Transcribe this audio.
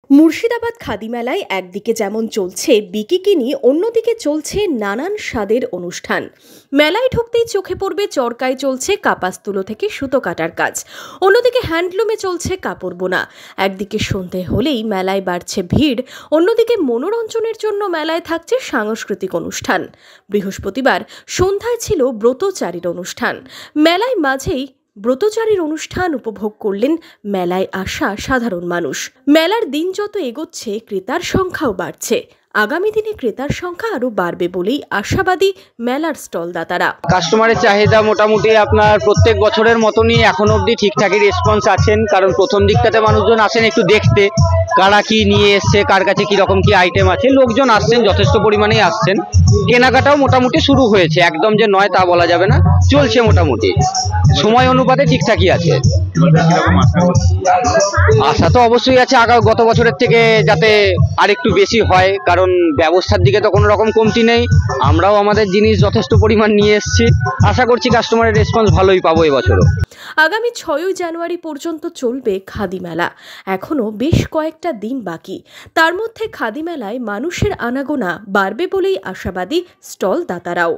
মুর্শিদাবাদ খাদি মেলায় একদিকে যেমন চলছে বিকিকিনি, অন্যদিকে চলছে নানান স্বাদের অনুষ্ঠান। মেলায় ঢুকতেই চোখে পড়বে চরকায় চলছে কাপাসতুলো থেকে সুতো কাটার কাজ, অন্যদিকে হ্যান্ডলুমে চলছে কাপড় বোনা। একদিকে সন্ধে হলেই মেলায় বাড়ছে ভিড়, অন্যদিকে মনোরঞ্জনের জন্য মেলায় থাকছে সাংস্কৃতিক অনুষ্ঠান। বৃহস্পতিবার সন্ধ্যায় ছিল ব্রতচারীর অনুষ্ঠান। মেলায় মাঝেই ব্রতচারীর অনুষ্ঠান উপভোগ করলেন মেলায় আসা সাধারণ মানুষ। মেলার দিন যত এগোচ্ছে ক্রেতার সংখ্যাও বাড়ছে। আগামী দিনে ক্রেতার সংখ্যা আরো বাড়বে বলেই আশাবাদী মেলার স্টলদাতারা। কাস্টমারের চাহিদা মোটামুটি আপনার প্রত্যেক বছরের মতনই এখনো অবধি ঠিকঠাকই রেসপন্স আছেন, কারণ প্রথম দিকটাতে মানুষজন আসেন একটু দেখতে কারা কি নিয়ে এসছে, কার কাছে কিরকম কি আইটেম আছে। লোকজন আসছেন, যথেষ্ট পরিমাণেই আসছেন। কেনাকাটাও মোটামুটি শুরু হয়েছে, একদম যে নয় তা বলা যাবে না, চলছে মোটামুটি সময় অনুপাতে ঠিকঠাকই আছে। আশা তো অবশ্যই আছে গত বছরের থেকে যাতে আরেকটু বেশি হয়, কারণ ব্যবস্থার দিকে তো কোনো রকম কমতি নেই। আমরাও আমাদের জিনিস যথেষ্ট পরিমাণ নিয়ে এসেছি, আশা করছি কাস্টমারের রেসপন্স ভালোই পাবো এবছরও। আগামী 6 জানুয়ারি পর্যন্ত চলবে খাদি মেলা। এখনো বেশ কয়েকটা দিন বাকি, তার মধ্যে খাদি মেলায় মানুষের আনাগোনা বাড়বে বলেই আশাবাদী স্টল দাতারাও।